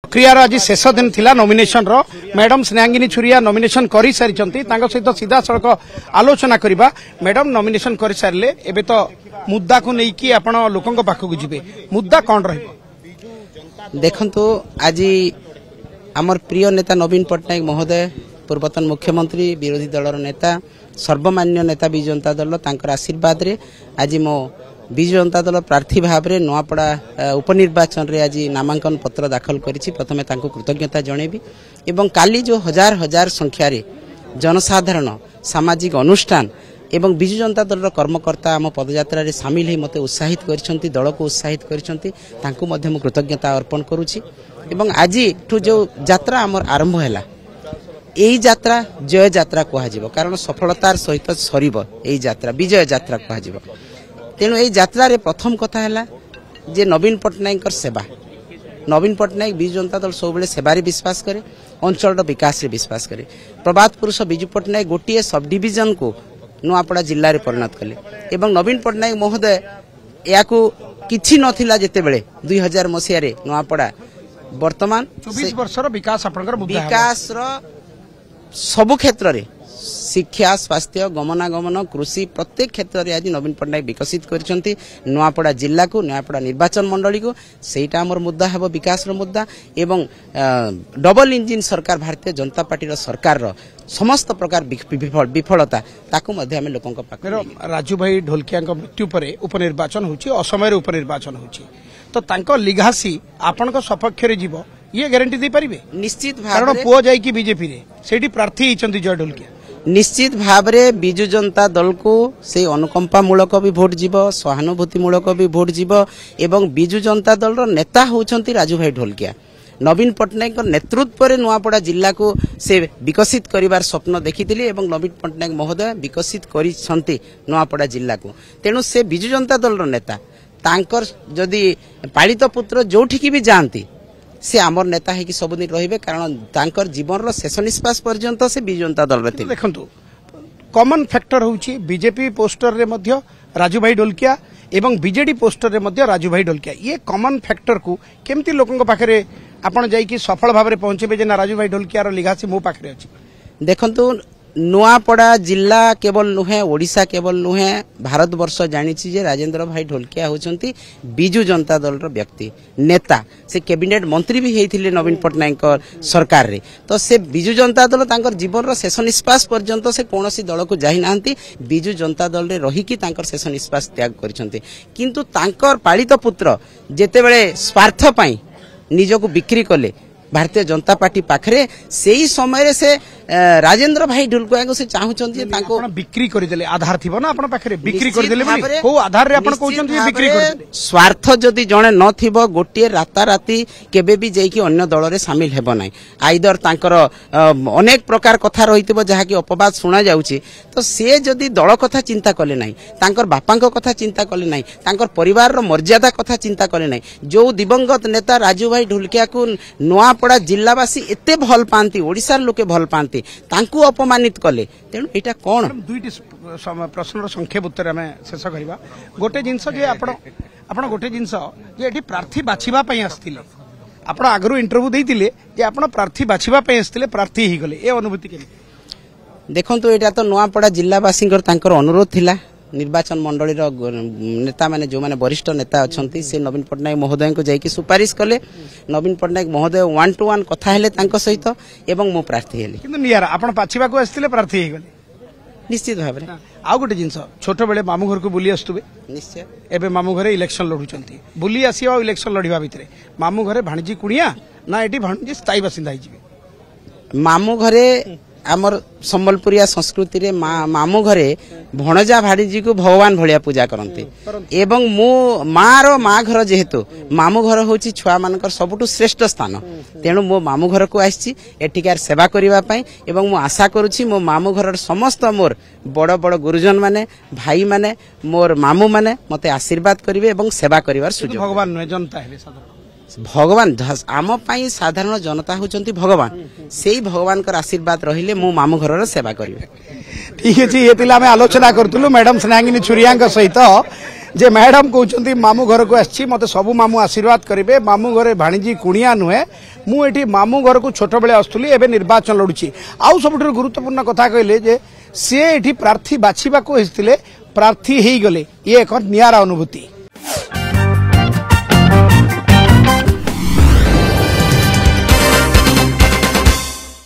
प्रक्रियार आज शेष दिन थिला नॉमिनेशन रो मैडम स्नेहांगिनी छुरिया नॉमिनेशन करि सारिचंती तांको सहित सीधा सड़क आलोचना करिबा। मैडम नॉमिनेशन करि सारले एबे तो मुद्दा को नै कि आपण लोकंक पाखकु जिबे मुद्दा कोन रहइबो? देखंतु आज आमर प्रिय नेता नवीन पट्टनायक महोदय पूर्वतन मुख्यमंत्री विरोधी दलर नेता सर्वमान्य नेता विजु जनता दल तांकर आशीर्वाद रे आज मो विजु जनता दल प्रार्थी भाव में नुआपड़ा उपनिर्वाचन रे आज नामांकन पत्र दाखल करिछि। प्रथमे तांको कृतज्ञता जणेबी एवं काली जो हजार हजार संख्या रे जनसाधारण सामाजिक अनुष्ठान एवं विजु जनता दल कर्मकर्ता आम पदयात्रा रे सामिल ही मते उत्साहित करिसंती दल को उत्साहित करिसंती तांको मध्ये मु कृतज्ञता अर्पण करूछि। एवं आज ठु जो यात्रा आमर आरंभ हैला एई यात्रा जय यात्रा कह कारण सफलतार सहित सरीब एई यात्रा विजय यात्रा कह तेणु यही यात्रा रे प्रथम कथा है जे नवीन पट्टनायक सेवा नवीन पट्टनायक विजु जनता दल सब सेवार विश्वास करे अंचल विकास रे विश्वास करे। प्रभात पुरुष विजु पट्टनायक गोटे सब डिविजन को नुआपड़ा जिले में परिणत कले एवं नवीन पट्टनायक महोदय या किछि नथिला जेते बेले 2000 मसीह रे नुआपड़ा वर्तमान 24 वर्षर विकास आपनकर मुद्दा विकास रो सबु क्षेत्र रे शिक्षा स्वास्थ्य गमनागमन कृषि प्रत्येक क्षेत्र में आज नवीन पट्टनायक विकसित करछंती नुआपड़ा जिला को नुआपड़ा निर्वाचन मंडली को सेटा हमर मुद्दा है विकास रो मुद्दा एवं डबल इंजिन सरकार भारतीय जनता पार्टी रो सरकार रो समस्त प्रकार विफलता ताकू मध्ये हम लोकन को पाख राजू भाई ढोलकिया मृत्यु पर उपनिर्वाचन होची असमय उपनिर्वाचन होची तो तांको लिगासी आपन को सपक्ष रे जीवो ये गारंटी दे परिबे? निश्चित भाव कारण पुओ जाई कि बीजेपी रे सेठी प्रार्थी हिचंती जय ढोलकिया निश्चित भाव रे विजु जनता दल को से अनुकंपा मूलक भी भोट जीव सहानुभूति मूलक भी भोट जीव एवं विजु जनता दल रो नेता होउछंती राजू भाई ढोलकिया नवीन पट्टनायक नेतृत्व रे नुआपड़ा जिला को से विकसित करिवार स्वप्न देखिथिली एवं नवीन पट्टनायक महोदय विकसित करिसंती नुआपड़ा जिला को तेणु से विजु जनता दल रो नेता तांकर जदि पालित पुत्र जोठी भी जाती से आमर नेता है कि सबुदिन रहिबे कारण तांकर जीवन रो शेष निश्वास पर्यंत से विजु जनता दल रे देखंतु कॉमन फैक्टर होउची बीजेपी पोस्टर रे मध्य राजू भाई ढोलकिया एवं बीजेडी पोस्टर रे मध्य राजू भाई ढोलकिया ये कॉमन फैक्टर को केमती लोकन पाखरे आपण जाई कि सफल भाव रे पहुंचबे जे ना राजू भाई ढोलकिया रो लिगासी मो पाखरे अछि? देखंतु नुआपड़ा जिला केवल नुहे ओडिशा केवल नुहे भारत वर्ष जानिछि जे राजेंद्र भाई ढोलकिया होचंती विजु जनता दल रो व्यक्ति नेता से कैबिनेट मंत्री भी हेइथिले नवीन पट्टनायक सरकार रे तो से विजु जनता दल तांकर जीवन रो शेष निश्वास पर्यंत से कोनोसी दल को जाहि नाहंती विजु जनता दल रे रही कि तांकर शेष निश्वास त्याग करिसंती किंतु तांकर पालित पुत्र जेते बेले स्वार्थ पई निजको बिक्री कले भारतीय जनता पार्टी पाखरे सेही समय से राजेंद्र भाई ढोलकिया को से चाहुचंती तांको बिक्री कर देले आधार थिबो ना आपण पाखरे बिक्री कर देले बोली को आधार रे आपण कहउचंती बिक्री कर देले स्वार्थ जदी जणे न थिबो गोटे राता राती केबे भी जाई कि अन्य दल रे शामिल हेबो नै आइदर तांकर अनेक प्रकार कथा रहितबो जहा कि अपवाद सुना जाउची तो से जदी दल कथा चिंता कले नै तांकर बापांक कथा चिंता कले नै तांकर परिवार रो मर्यादा कथा चिंता कले नै जो दिवंगत नेता राजू भाई ढोलकिया को नुआपड़ा जिलावासी एते भल पांती ओडिसार लोके भल पांती तांकु अपमानित कले तेणु एटा कोन दुईटी प्रश्न संक्षेप उत्तर आम शेष करवा गोटे जिनस जे आपण गोटे जिनस जे एठी प्रार्थी बाछिबा पई आस्तिले आपण आगरु इंटरव्यू देइतिले जे आपण प्रार्थी बाछिबा पई आस्तिले प्रार्थी ही गले ए अनुभूति के देखंतु एटा तो नुआपड़ा जिलावासींकर तांकर अनुरोध थिला निर्वाचन मंडली नेता माने जो माने वरिष्ठ नेता अछंती से नवीन पट्टनायक महोदय को जाई कि सुपारिश कले नवीन पट्टनायक महोदय 1-to-1 कथा हेले तांको सहित एवं मो प्रार्थी हेले किंतु नियारा आपण पाछिबा को आस्तिले प्रार्थी ही गले निश्चित भाबरे आ गोटे जिनस छोट बेले मामू घर को बुली आस्तुबे निश्चय एबे मामू घरे इलेक्शन लढुचंती बुली आसीबा इलेक्शन लढिबा भितरे मामू घरे भाणजी कुणिया ना एटी भाणजी स्थायी बासिंदा ही जिवे मामू घरे आमर संबलपुरिया संस्कृति रे मामू घरे भणजा भाणीजी को भगवान भलिया पूजा करते एवं मो माँ घर जेहेतु मामू घर होची छुआ मानकर सबुठु श्रेष्ठ स्थान तेणु मो मामू घर को आसी एठिकार सेवा करिबा पई एवं मो आशा करूची मो मामू घर समस्त मोर बड़ बड़ गुरुजन माने भाई माने मोर मामू माने मते आशीर्वाद करिवे एवं सेवा करिवार सुजोग भगवान नय जनता हेबे साधारण भगवान आम पाई साधारण जनता होचंती भगवान सेही भगवान कर आशीर्वाद रहिले मो मामू घर सेवा करिवे। ठीक है ये आलोचना करतुलु मैडम स्नेहांगिनी छुरिया सहित जे मैडम कहते मामू घर को आसी मत सबू मामू आशीर्वाद करेंगे मामू घरे भाणीजी कुणिया नुहे मुझे मामू घर को छोट बेले आसुली एवं निर्वाचन लड़ुची आउ सब गुरुत्वपूर्ण कथा कहले जे सी प्रार्थी बाछा प्रार्थी हो गले ये एक नियारा अनुभूति।